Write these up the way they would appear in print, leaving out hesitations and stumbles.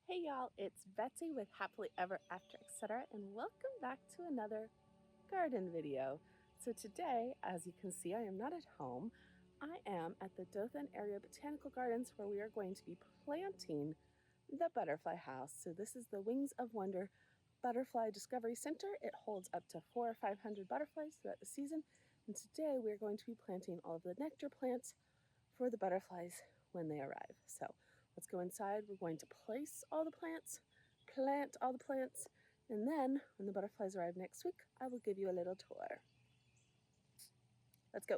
Hey y'all, it's Betsy with Happily Ever After Etc. and welcome back to another garden video. So today, as you can see, I am not at home. I am at the Dothan Area Botanical Gardens where we are going to be planting the butterfly house. So this is the Wings of Wonder Butterfly Discovery Center. It holds up to 400 or 500 butterflies throughout the season. And today we are going to be planting all of the nectar plants for the butterflies when they arrive. So let's go inside. We're going to place all the plants, plant all the plants, and then when the butterflies arrive next week, I will give you a little tour. Let's go.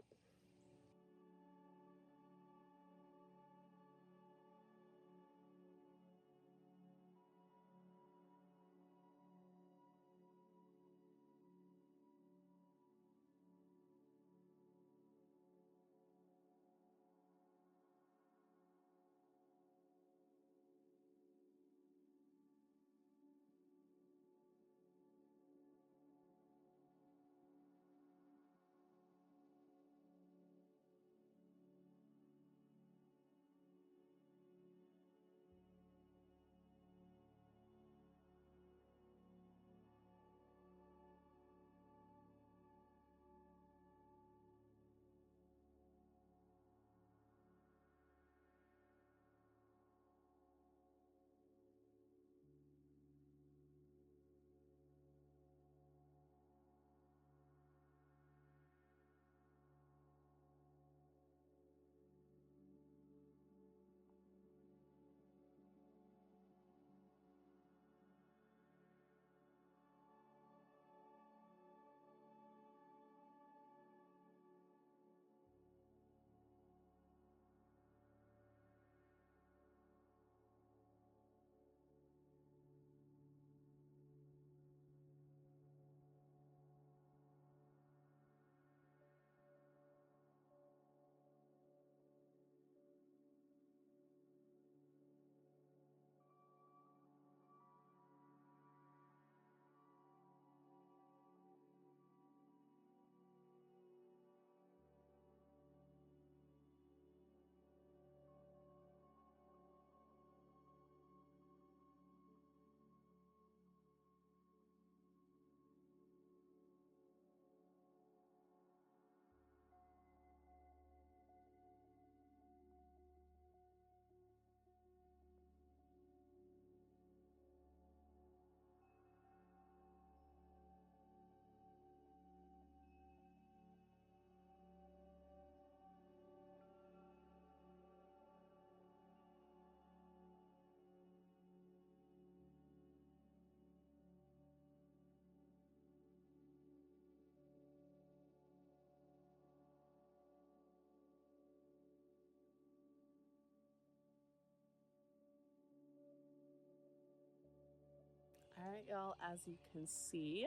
All right, y'all, as you can see,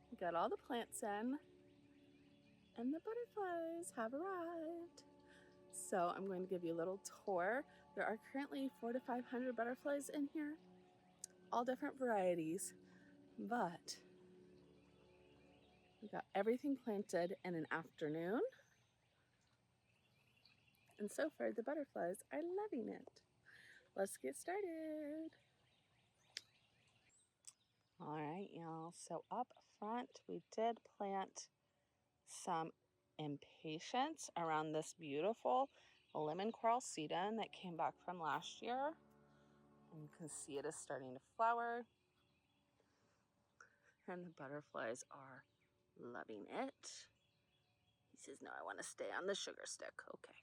we got all the plants in and the butterflies have arrived. So I'm going to give you a little tour. There are currently 400 to 500 butterflies in here, all different varieties, but we got everything planted in an afternoon. And so far, the butterflies are loving it. Let's get started. All right, y'all. So up front, we did plant some impatiens around this beautiful lemon coral sedum that came back from last year. And you can see it is starting to flower. And the butterflies are loving it. He says, no, I want to stay on the sugar stick. Okay.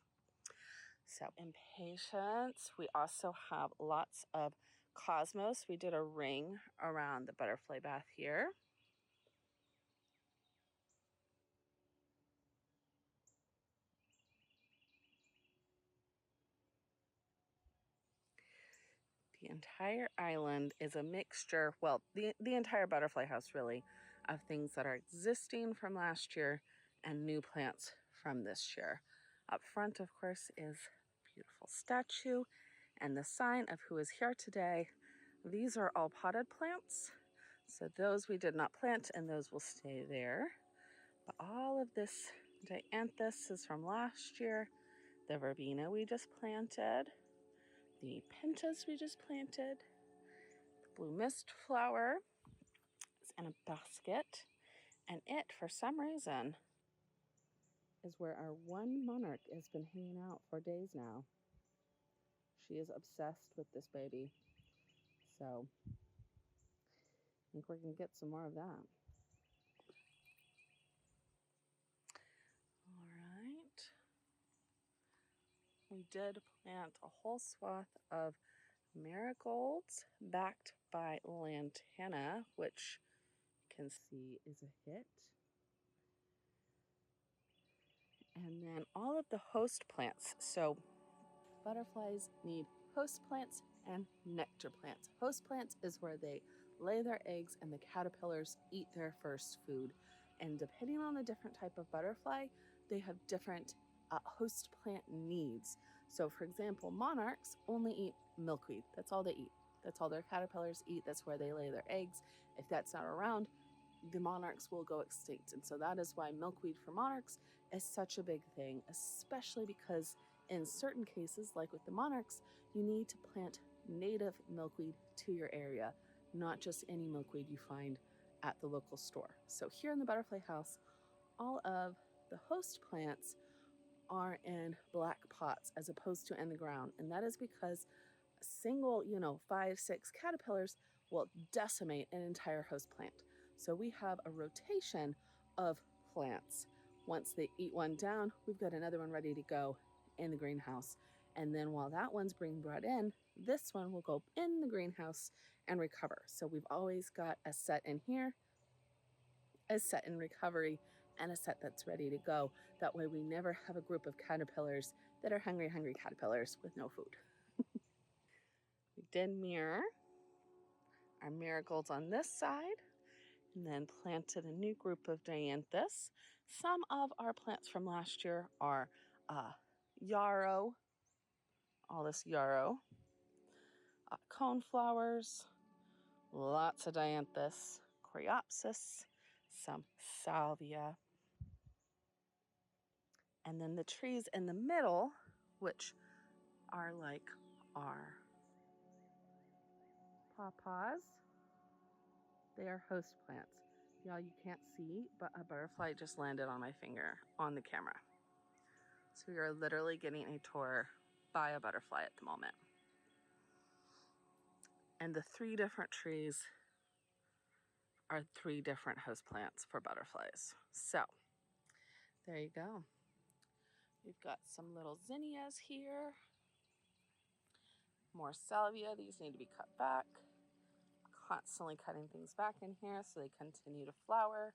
So impatiens. We also have lots of cosmos. We did a ring around the butterfly bath here. The entire island is a mixture, well, the entire butterfly house really, of things that are existing from last year and new plants from this year. Up front, of course, is a beautiful statue and the sign of who is here today. These are all potted plants, so those we did not plant and those will stay there. But all of this dianthus is from last year. The verbena we just planted. The pentas we just planted. blue mist flower is in a basket, and it, for some reason, is where our one monarch has been hanging out for days now. She is obsessed with this baby, so I think we're going to get some more of that. All right. We did plant a whole swath of marigolds backed by lantana, which you can see is a hit. And then all of the host plants. So butterflies need host plants and nectar plants. Host plants is where they lay their eggs and the caterpillars eat their first food. And depending on the different type of butterfly, they have different host plant needs. So for example, monarchs only eat milkweed. That's all they eat. That's all their caterpillars eat. That's where they lay their eggs. If that's not around, the monarchs will go extinct. And so that is why milkweed for monarchs is such a big thing, especially because in certain cases, like with the monarchs, you need to plant native milkweed to your area, not just any milkweed you find at the local store. So here in the butterfly house, all of the host plants are in black pots as opposed to in the ground. And that is because single, 5, 6 caterpillars will decimate an entire host plant. So we have a rotation of plants. Once they eat one down, we've got another one ready to go in the greenhouse. And then while that one's being brought in, this one will go in the greenhouse and recover. So we've always got a set in here, a set in recovery, and a set that's ready to go. That way we never have a group of caterpillars that are hungry caterpillars with no food. We did mirror our marigolds on this side, and then planted a new group of dianthus. Some of our plants from last year are yarrow, all this yarrow, coneflowers, lots of dianthus, coreopsis, some salvia, and then the trees in the middle, which are like our pawpaws. They are host plants. Y'all, you can't see, but a butterfly just landed on my finger on the camera. So we are literally getting a tour by a butterfly at the moment. And the 3 different trees are 3 different host plants for butterflies. So there you go. We've got some little zinnias here. More salvia. These need to be cut back. Constantly cutting things back in here so they continue to flower.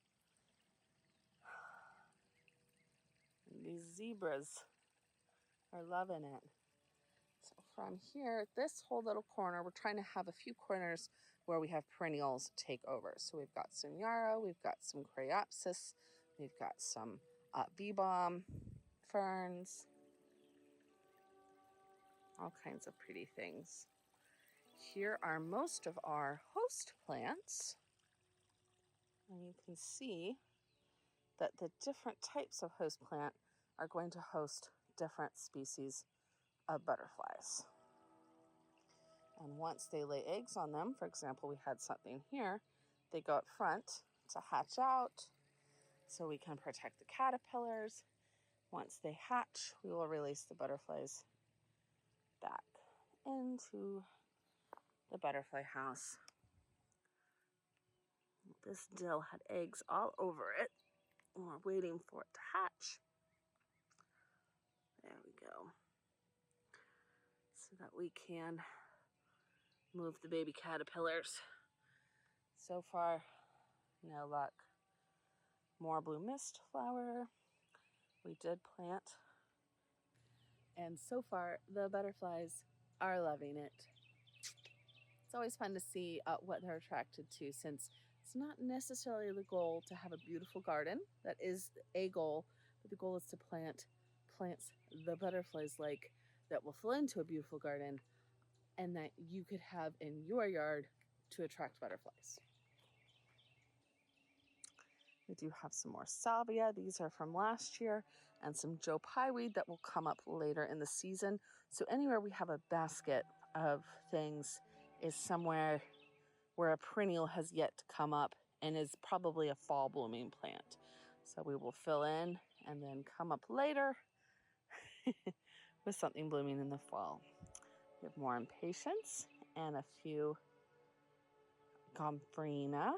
And these zebras are loving it. So from here, this whole little corner, we're trying to have a few corners where we have perennials take over. So we've got some yarrow, we've got some coreopsis, we've got some bee-balm, ferns, all kinds of pretty things. Here are most of our host plants. And you can see that the different types of host plant are going to host different species of butterflies. And once they lay eggs on them, for example, we had something here, they go up front to hatch out so we can protect the caterpillars. Once they hatch, we will release the butterflies back into the butterfly house. This dill had eggs all over it, and we're waiting for it to hatch. There we go. So that we can move the baby caterpillars. So far, no luck. More blue mist flower. We did plant. And so far, the butterflies are loving it. It's always fun to see what they're attracted to, since it's not necessarily the goal to have a beautiful garden. That is a goal, but the goal is to plant plants the butterflies like that will fill into a beautiful garden and that you could have in your yard to attract butterflies. We do have some more salvia. These are from last year, and some Joe Pye weed that will come up later in the season. So anywhere we have a basket of things is somewhere where a perennial has yet to come up and is probably a fall blooming plant. So we will fill in and then come up later with something blooming in the fall. We have more impatiens and a few gomphrena,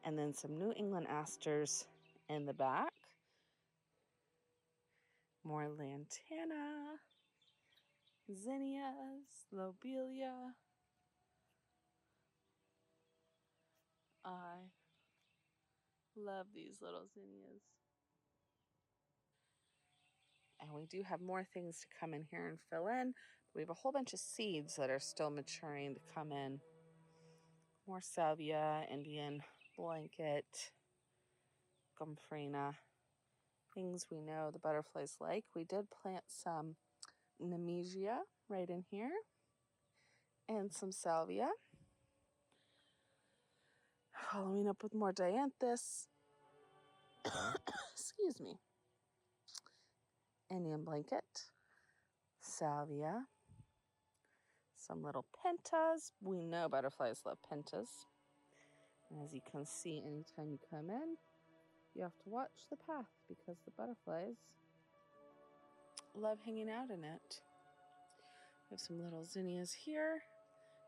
and then some New England asters in the back. More lantana, zinnias, lobelia. I love these little zinnias. And we do have more things to come in here and fill in. We have a whole bunch of seeds that are still maturing to come in. More salvia, Indian blanket, gomphrena, things we know the butterflies like. We did plant some nemesia right in here and some salvia. Following up with more dianthus. Excuse me. Indian blanket, salvia, some little pentas. We know butterflies love pentas. And as you can see, anytime you come in, you have to watch the path because the butterflies love hanging out in it. We have some little zinnias here,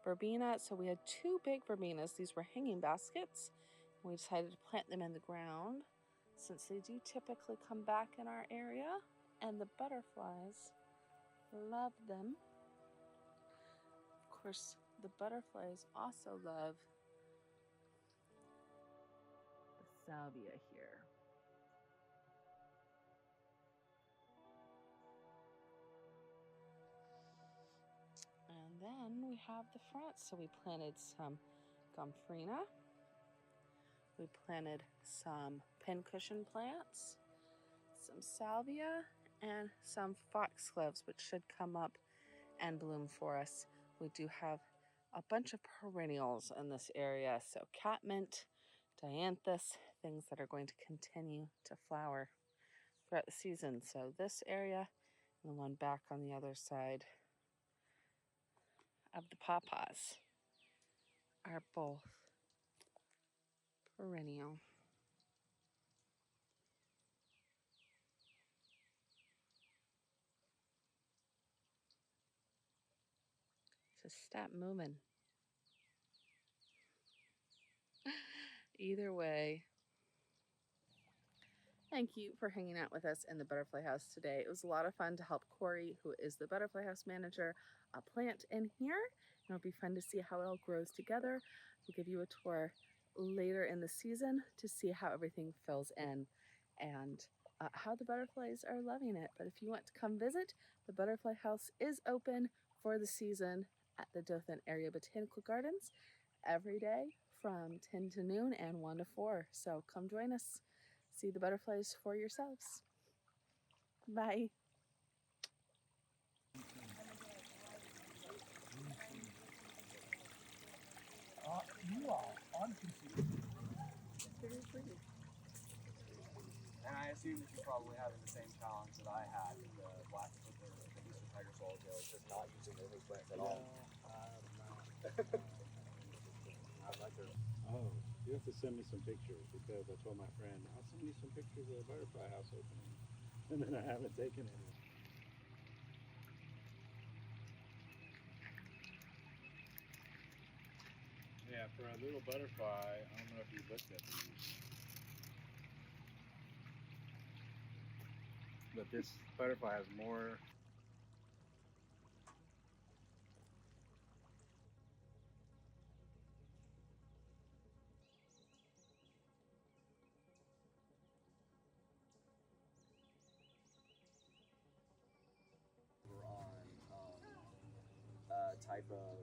verbena. So we had 2 big verbenas. These were hanging baskets. We decided to plant them in the ground since they do typically come back in our area and the butterflies love them. Of course, the butterflies also love the salvia here. And then we have the front. So we planted some gomphrena. We planted some pincushion plants, some salvia, and some foxgloves, which should come up and bloom for us. We do have a bunch of perennials in this area. So catmint, dianthus, things that are going to continue to flower throughout the season. So this area and the one back on the other side of the pawpaws are both perennial. So stop moving. Either way, thank you for hanging out with us in the Butterfly House today. It was a lot of fun to help Corey, who is the Butterfly House manager, plant in here. And it'll be fun to see how it all grows together. We'll give you a tour later in the season to see how everything fills in and how the butterflies are loving it. But if you want to come visit, the Butterfly House is open for the season at the Dothan Area Botanical Gardens every day from 10 to noon and 1 to 4. So come join us. See the butterflies for yourselves. Bye. You are on computer. And I assume that you're probably having the same challenge that I had with the black with the Eastern Tiger Swallowtail. It's just not using those plants at all. I'd like to. Oh, you have to send me some pictures because I told my friend I'll send you some pictures of the butterfly house opening, and then I haven't taken any. Yeah, for a little butterfly, I don't know if you looked at these, but this butterfly has more. We're on a type of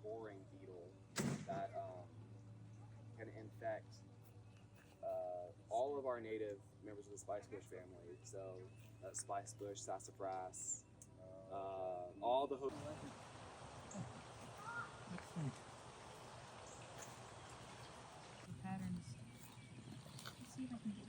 boring beetle that can infect all of our native members of the spicebush family. So spicebush, sassafras, all the.